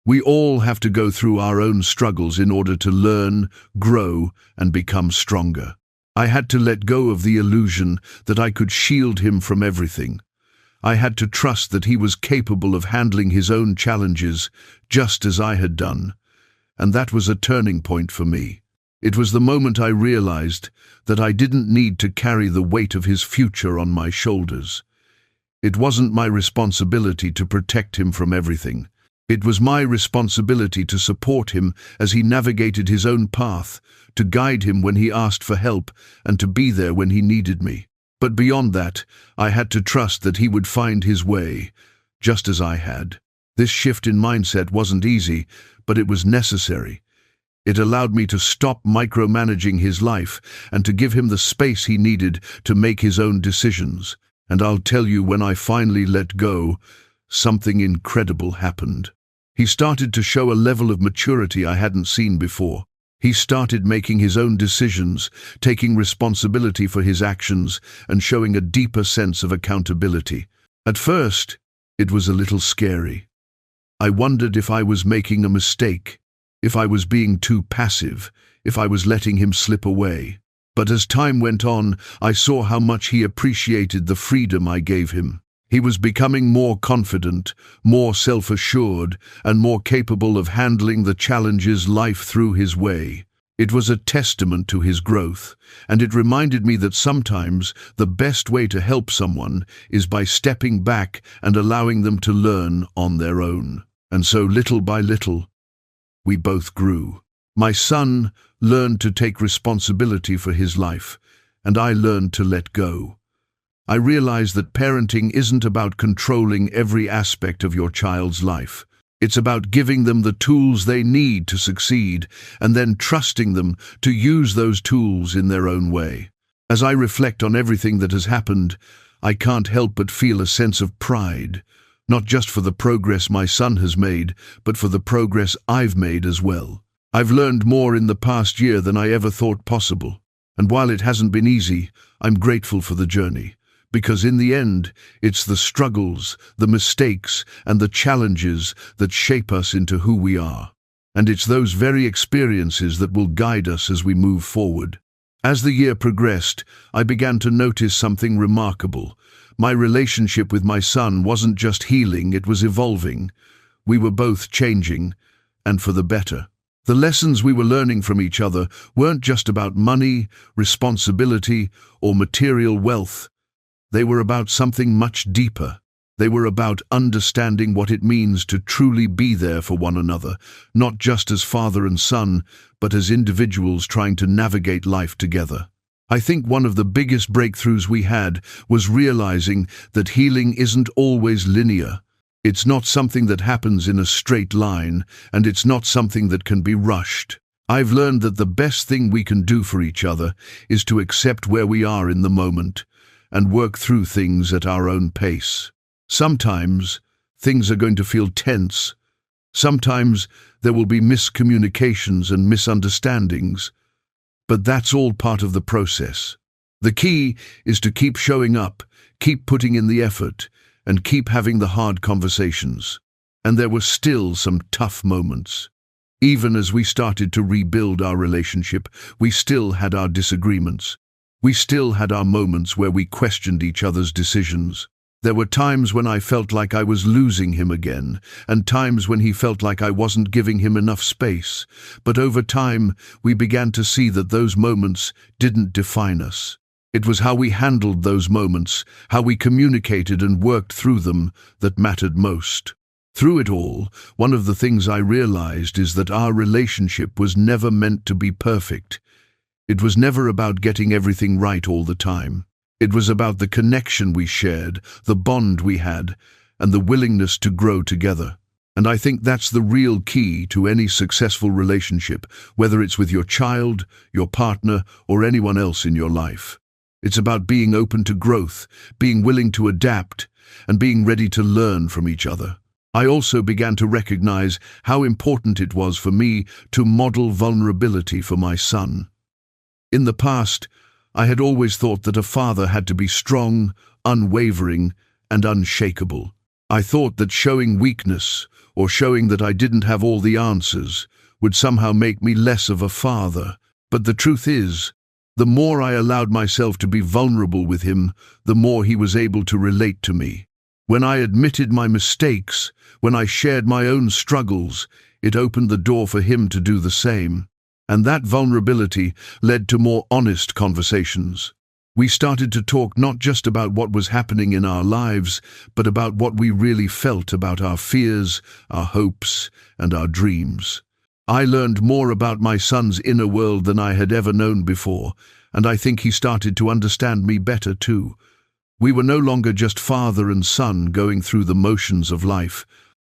We all have to go through our own struggles in order to learn, grow, and become stronger. I had to let go of the illusion that I could shield him from everything. I had to trust that he was capable of handling his own challenges, just as I had done. And that was a turning point for me. It was the moment I realized that I didn't need to carry the weight of his future on my shoulders. It wasn't my responsibility to protect him from everything. It was my responsibility to support him as he navigated his own path, to guide him when he asked for help, and to be there when he needed me. But beyond that, I had to trust that he would find his way, just as I had. This shift in mindset wasn't easy, but it was necessary. It allowed me to stop micromanaging his life and to give him the space he needed to make his own decisions. And I'll tell you, when I finally let go, something incredible happened. He started to show a level of maturity I hadn't seen before. He started making his own decisions, taking responsibility for his actions, and showing a deeper sense of accountability. At first, it was a little scary. I wondered if I was making a mistake, if I was being too passive, if I was letting him slip away. But as time went on, I saw how much he appreciated the freedom I gave him. He was becoming more confident, more self-assured, and more capable of handling the challenges life threw his way. It was a testament to his growth, and it reminded me that sometimes the best way to help someone is by stepping back and allowing them to learn on their own. And so, little by little, we both grew. My son learned to take responsibility for his life, and I learned to let go. I realized that parenting isn't about controlling every aspect of your child's life. It's about giving them the tools they need to succeed, and then trusting them to use those tools in their own way. As I reflect on everything that has happened, I can't help but feel a sense of pride, not just for the progress my son has made, but for the progress I've made as well. I've learned more in the past year than I ever thought possible, and while it hasn't been easy, I'm grateful for the journey. Because in the end, it's the struggles, the mistakes, and the challenges that shape us into who we are. And it's those very experiences that will guide us as we move forward. As the year progressed, I began to notice something remarkable. My relationship with my son wasn't just healing, it was evolving. We were both changing, and for the better. The lessons we were learning from each other weren't just about money, responsibility, or material wealth. They were about something much deeper. They were about understanding what it means to truly be there for one another, not just as father and son, but as individuals trying to navigate life together. I think one of the biggest breakthroughs we had was realizing that healing isn't always linear. It's not something that happens in a straight line, and it's not something that can be rushed. I've learned that the best thing we can do for each other is to accept where we are in the moment, and work through things at our own pace. Sometimes things are going to feel tense. Sometimes there will be miscommunications and misunderstandings. But that's all part of the process. The key is to keep showing up, keep putting in the effort, and keep having the hard conversations. And there were still some tough moments. Even as we started to rebuild our relationship, we still had our disagreements. We still had our moments where we questioned each other's decisions. There were times when I felt like I was losing him again, and times when he felt like I wasn't giving him enough space. But over time, we began to see that those moments didn't define us. It was how we handled those moments, how we communicated and worked through them, that mattered most. Through it all, one of the things I realized is that our relationship was never meant to be perfect. It was never about getting everything right all the time. It was about the connection we shared, the bond we had, and the willingness to grow together. And I think that's the real key to any successful relationship, whether it's with your child, your partner, or anyone else in your life. It's about being open to growth, being willing to adapt, and being ready to learn from each other. I also began to recognize how important it was for me to model vulnerability for my son. In the past, I had always thought that a father had to be strong, unwavering, and unshakable. I thought that showing weakness, or showing that I didn't have all the answers, would somehow make me less of a father. But the truth is, the more I allowed myself to be vulnerable with him, the more he was able to relate to me. When I admitted my mistakes, when I shared my own struggles, it opened the door for him to do the same. And that vulnerability led to more honest conversations. We started to talk not just about what was happening in our lives, but about what we really felt about our fears, our hopes, and our dreams. I learned more about my son's inner world than I had ever known before, and I think he started to understand me better too. We were no longer just father and son going through the motions of life.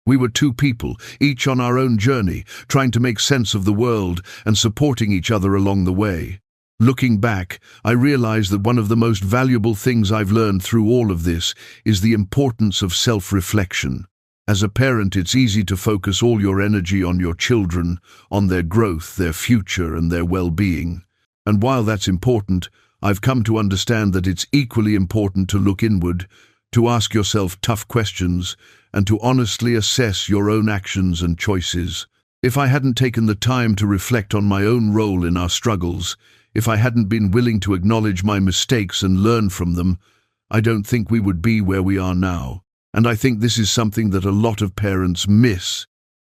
We were two people, each on our own journey, trying to make sense of the world and supporting each other along the way. Looking back, I realize that one of the most valuable things I've learned through all of this is the importance of self-reflection. As a parent, it's easy to focus all your energy on your children, on their growth, their future, and their well-being. And while that's important, I've come to understand that it's equally important to look inward, to ask yourself tough questions, and to honestly assess your own actions and choices. If I hadn't taken the time to reflect on my own role in our struggles, if I hadn't been willing to acknowledge my mistakes and learn from them, I don't think we would be where we are now. And I think this is something that a lot of parents miss.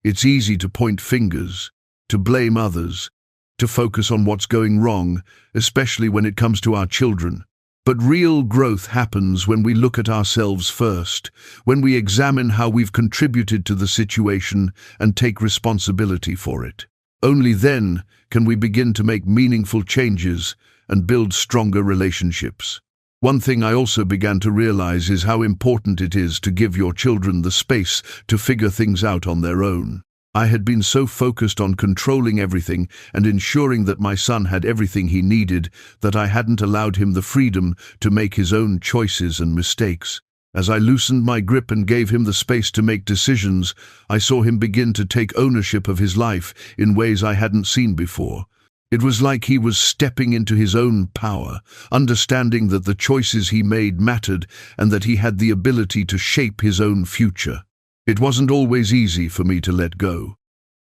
It's easy to point fingers, to blame others, to focus on what's going wrong, especially when it comes to our children. But real growth happens when we look at ourselves first, when we examine how we've contributed to the situation and take responsibility for it. Only then can we begin to make meaningful changes and build stronger relationships. One thing I also began to realize is how important it is to give your children the space to figure things out on their own. I had been so focused on controlling everything and ensuring that my son had everything he needed that I hadn't allowed him the freedom to make his own choices and mistakes. As I loosened my grip and gave him the space to make decisions, I saw him begin to take ownership of his life in ways I hadn't seen before. It was like he was stepping into his own power, understanding that the choices he made mattered and that he had the ability to shape his own future. It wasn't always easy for me to let go.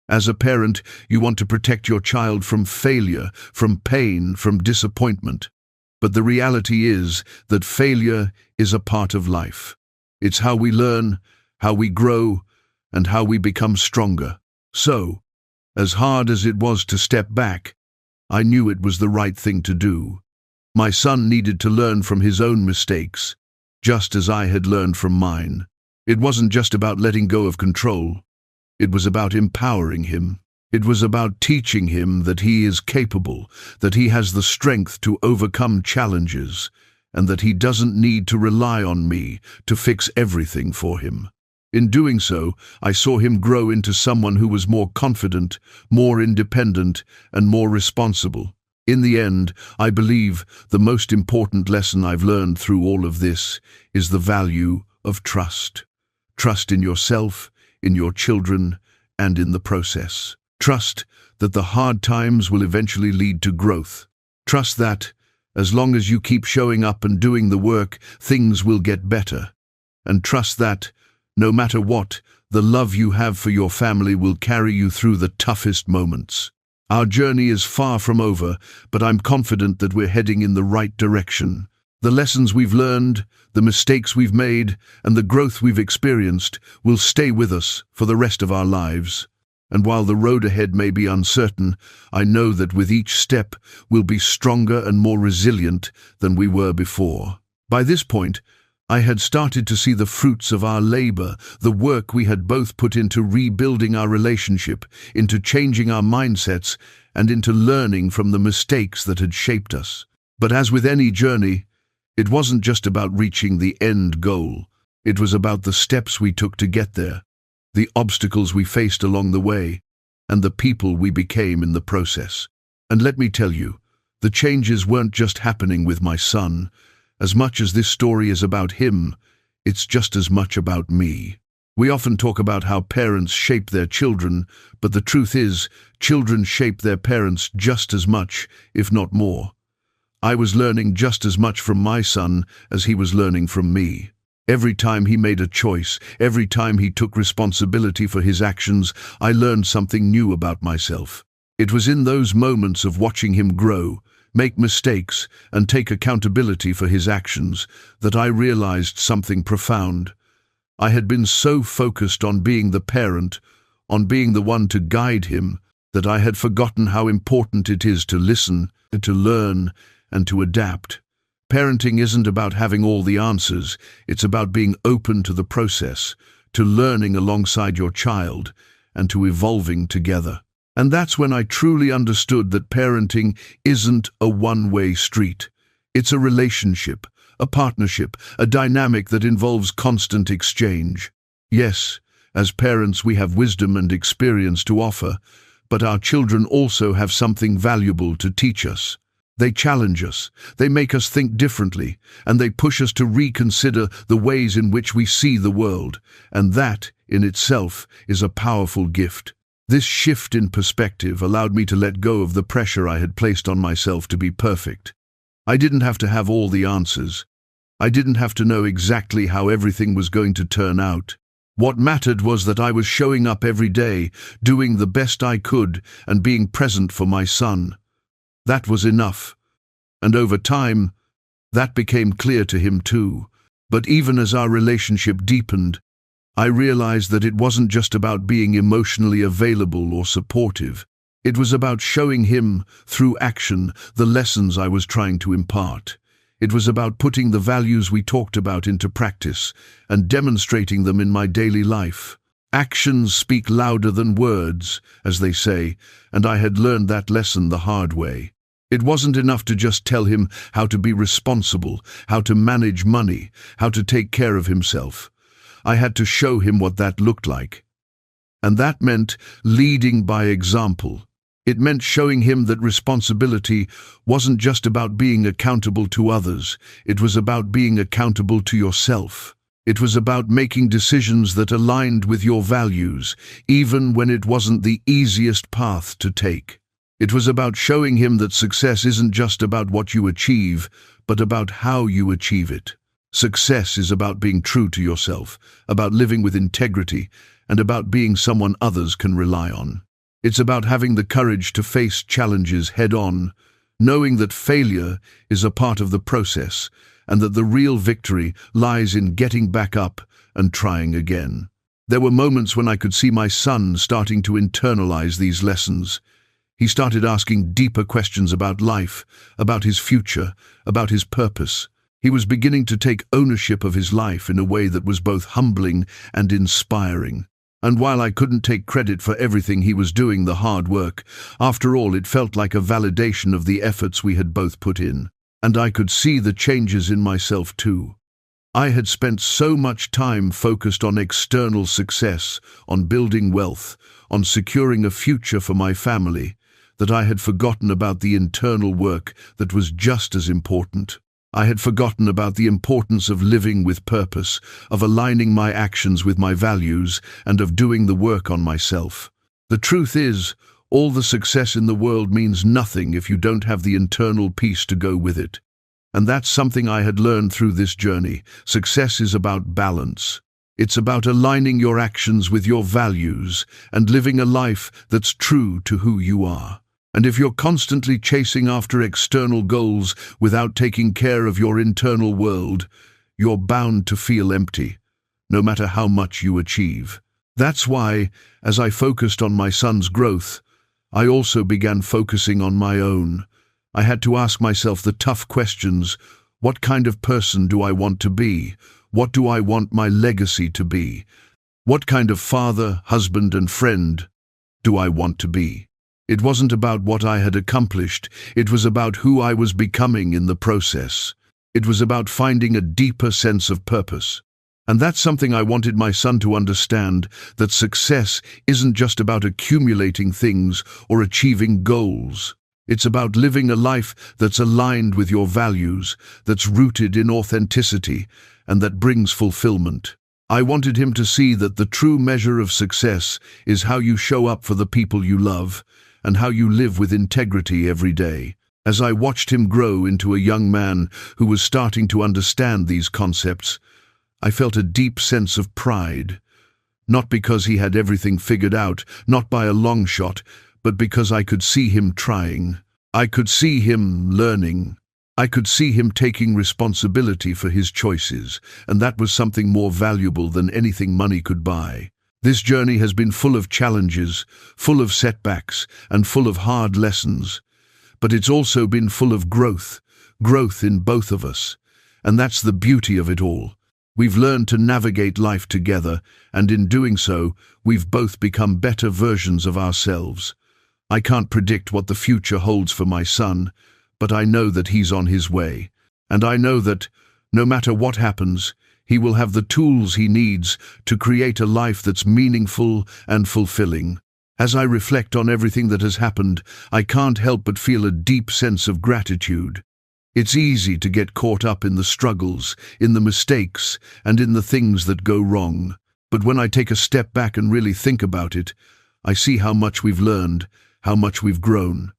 As a parent, you want to protect your child from failure, from pain, from disappointment. But the reality is that failure is a part of life. It's how we learn, how we grow, and how we become stronger. So, as hard as it was to step back, I knew it was the right thing to do. My son needed to learn from his own mistakes, just as I had learned from mine. It wasn't just about letting go of control. It was about empowering him. It was about teaching him that he is capable, that he has the strength to overcome challenges, and that he doesn't need to rely on me to fix everything for him. In doing so, I saw him grow into someone who was more confident, more independent, and more responsible. In the end, I believe the most important lesson I've learned through all of this is the value of trust. Trust in yourself, in your children, and in the process. Trust that the hard times will eventually lead to growth. Trust that, as long as you keep showing up and doing the work, things will get better. And trust that, no matter what, the love you have for your family will carry you through the toughest moments. Our journey is far from over, but I'm confident that we're heading in the right direction. The lessons we've learned, the mistakes we've made, and the growth we've experienced will stay with us for the rest of our lives. And while the road ahead may be uncertain, I know that with each step we'll be stronger and more resilient than we were before. By this point, I had started to see the fruits of our labor, the work we had both put into rebuilding our relationship, into changing our mindsets, and into learning from the mistakes that had shaped us. But as with any journey, it wasn't just about reaching the end goal. It was about the steps we took to get there, the obstacles we faced along the way, and the people we became in the process. And let me tell you, the changes weren't just happening with my son. As much as this story is about him, it's just as much about me. We often talk about how parents shape their children, but the truth is, children shape their parents just as much, if not more. I was learning just as much from my son as he was learning from me. Every time he made a choice, every time he took responsibility for his actions, I learned something new about myself. It was in those moments of watching him grow, make mistakes, and take accountability for his actions that I realized something profound. I had been so focused on being the parent, on being the one to guide him, that I had forgotten how important it is to listen, to learn, and to adapt. Parenting isn't about having all the answers, it's about being open to the process, to learning alongside your child, and to evolving together. And that's when I truly understood that parenting isn't a one-way street. It's a relationship, a partnership, a dynamic that involves constant exchange. Yes, as parents we have wisdom and experience to offer, but our children also have something valuable to teach us. They challenge us, they make us think differently, and they push us to reconsider the ways in which we see the world, and that, in itself, is a powerful gift. This shift in perspective allowed me to let go of the pressure I had placed on myself to be perfect. I didn't have to have all the answers. I didn't have to know exactly how everything was going to turn out. What mattered was that I was showing up every day, doing the best I could, and being present for my son. That was enough. And over time, that became clear to him too. But even as our relationship deepened, I realized that it wasn't just about being emotionally available or supportive. It was about showing him, through action, the lessons I was trying to impart. It was about putting the values we talked about into practice and demonstrating them in my daily life. Actions speak louder than words, as they say, and I had learned that lesson the hard way. It wasn't enough to just tell him how to be responsible, how to manage money, how to take care of himself. I had to show him what that looked like. And that meant leading by example. It meant showing him that responsibility wasn't just about being accountable to others, it was about being accountable to yourself. It was about making decisions that aligned with your values, even when it wasn't the easiest path to take. It was about showing him that success isn't just about what you achieve, but about how you achieve it. Success is about being true to yourself, about living with integrity, and about being someone others can rely on. It's about having the courage to face challenges head-on, knowing that failure is a part of the process, and that the real victory lies in getting back up and trying again. There were moments when I could see my son starting to internalize these lessons. He started asking deeper questions about life, about his future, about his purpose. He was beginning to take ownership of his life in a way that was both humbling and inspiring. And while I couldn't take credit for everything he was doing, the hard work, after all, it felt like a validation of the efforts we had both put in. And I could see the changes in myself too. I had spent so much time focused on external success, on building wealth, on securing a future for my family, that I had forgotten about the internal work that was just as important. I had forgotten about the importance of living with purpose, of aligning my actions with my values, and of doing the work on myself. The truth is, all the success in the world means nothing if you don't have the internal peace to go with it. And that's something I had learned through this journey. Success is about balance. It's about aligning your actions with your values and living a life that's true to who you are. And if you're constantly chasing after external goals without taking care of your internal world, you're bound to feel empty, no matter how much you achieve. That's why, as I focused on my son's growth, I also began focusing on my own. I had to ask myself the tough questions. What kind of person do I want to be? What do I want my legacy to be? What kind of father, husband, and friend do I want to be? It wasn't about what I had accomplished, it was about who I was becoming in the process. It was about finding a deeper sense of purpose. And that's something I wanted my son to understand, that success isn't just about accumulating things or achieving goals. It's about living a life that's aligned with your values, that's rooted in authenticity, and that brings fulfillment. I wanted him to see that the true measure of success is how you show up for the people you love, and how you live with integrity every day. As I watched him grow into a young man who was starting to understand these concepts, I felt a deep sense of pride. Not because he had everything figured out, not by a long shot, but because I could see him trying. I could see him learning. I could see him taking responsibility for his choices, and that was something more valuable than anything money could buy. This journey has been full of challenges, full of setbacks, and full of hard lessons. But it's also been full of growth in both of us. And that's the beauty of it all. We've learned to navigate life together, and in doing so, we've both become better versions of ourselves. I can't predict what the future holds for my son, but I know that he's on his way. And I know that, no matter what happens, he will have the tools he needs to create a life that's meaningful and fulfilling. As I reflect on everything that has happened, I can't help but feel a deep sense of gratitude. It's easy to get caught up in the struggles, in the mistakes, and in the things that go wrong. But when I take a step back and really think about it, I see how much we've learned, how much we've grown.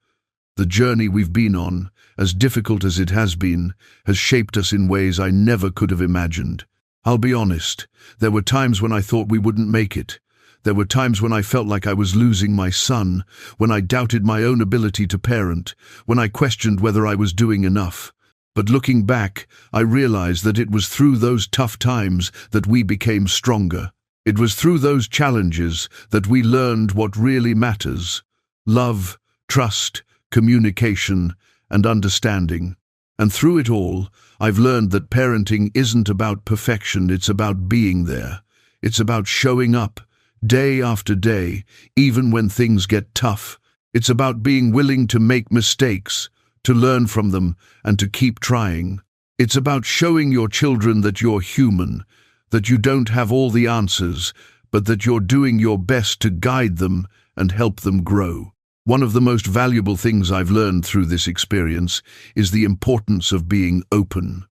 The journey we've been on, as difficult as it has been, has shaped us in ways I never could have imagined. I'll be honest, there were times when I thought we wouldn't make it. There were times when I felt like I was losing my son, when I doubted my own ability to parent, when I questioned whether I was doing enough. But looking back, I realized that it was through those tough times that we became stronger. It was through those challenges that we learned what really matters: love, trust, communication, and understanding. And through it all, I've learned that parenting isn't about perfection, it's about being there. It's about showing up, day after day, even when things get tough. It's about being willing to make mistakes, to learn from them, and to keep trying. It's about showing your children that you're human, that you don't have all the answers, but that you're doing your best to guide them and help them grow. One of the most valuable things I've learned through this experience is the importance of being open.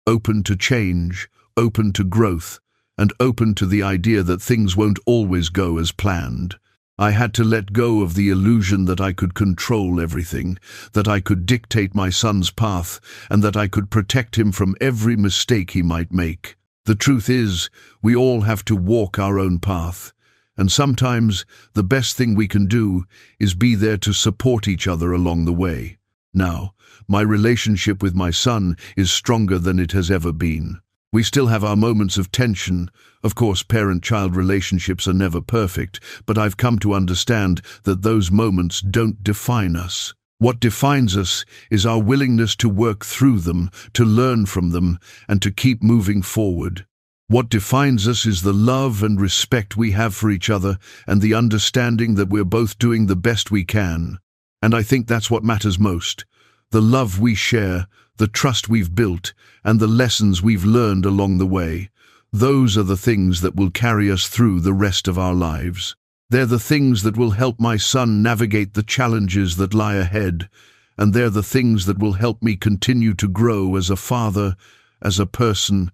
Open to change, open to growth, and open to the idea that things won't always go as planned. I had to let go of the illusion that I could control everything, that I could dictate my son's path, and that I could protect him from every mistake he might make. The truth is, we all have to walk our own path, and sometimes the best thing we can do is be there to support each other along the way. Now, my relationship with my son is stronger than it has ever been. We still have our moments of tension. Of course, parent-child relationships are never perfect, but I've come to understand that those moments don't define us. What defines us is our willingness to work through them, to learn from them, and to keep moving forward. What defines us is the love and respect we have for each other and the understanding that we're both doing the best we can. And I think that's what matters most. The love we share, the trust we've built, and the lessons we've learned along the way. Those are the things that will carry us through the rest of our lives. They're the things that will help my son navigate the challenges that lie ahead, and they're the things that will help me continue to grow as a father, as a person,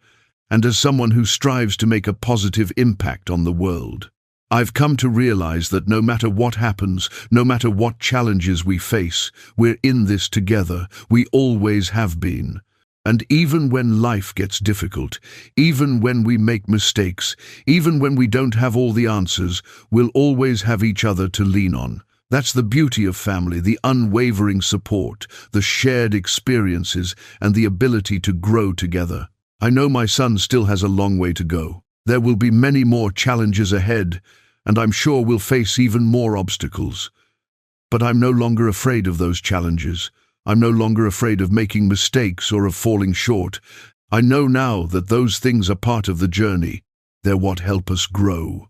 and as someone who strives to make a positive impact on the world. I've come to realize that no matter what happens, no matter what challenges we face, we're in this together. We always have been. And even when life gets difficult, even when we make mistakes, even when we don't have all the answers, we'll always have each other to lean on. That's the beauty of family, the unwavering support, the shared experiences, and the ability to grow together. I know my son still has a long way to go. There will be many more challenges ahead, and I'm sure we'll face even more obstacles. But I'm no longer afraid of those challenges. I'm no longer afraid of making mistakes or of falling short. I know now that those things are part of the journey. They're what help us grow.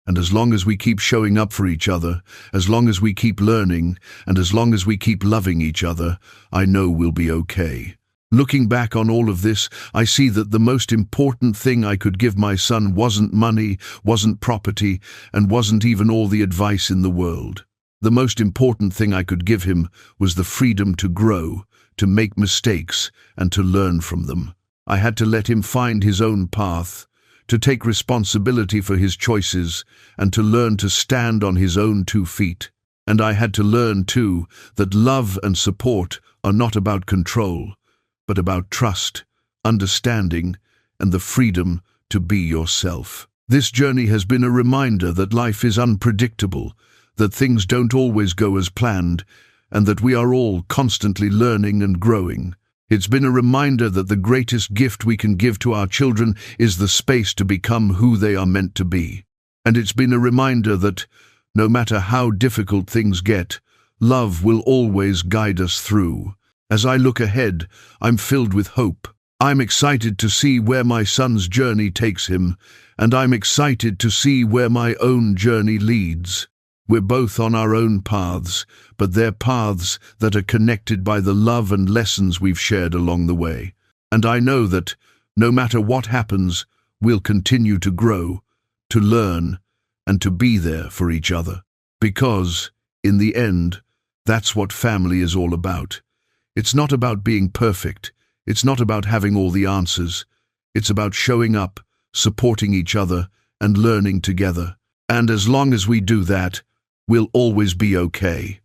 And as long as we keep showing up for each other, as long as we keep learning, and as long as we keep loving each other, I know we'll be okay. Looking back on all of this, I see that the most important thing I could give my son wasn't money, wasn't property, and wasn't even all the advice in the world. The most important thing I could give him was the freedom to grow, to make mistakes, and to learn from them. I had to let him find his own path, to take responsibility for his choices, and to learn to stand on his own 2 feet. And I had to learn, too, that love and support are not about control, but about trust, understanding, and the freedom to be yourself. This journey has been a reminder that life is unpredictable, that things don't always go as planned, and that we are all constantly learning and growing. It's been a reminder that the greatest gift we can give to our children is the space to become who they are meant to be. And it's been a reminder that, no matter how difficult things get, love will always guide us through. As I look ahead, I'm filled with hope. I'm excited to see where my son's journey takes him, and I'm excited to see where my own journey leads. We're both on our own paths, but they're paths that are connected by the love and lessons we've shared along the way. And I know that, no matter what happens, we'll continue to grow, to learn, and to be there for each other. Because, in the end, that's what family is all about. It's not about being perfect. It's not about having all the answers. It's about showing up, supporting each other, and learning together. And as long as we do that, we'll always be okay.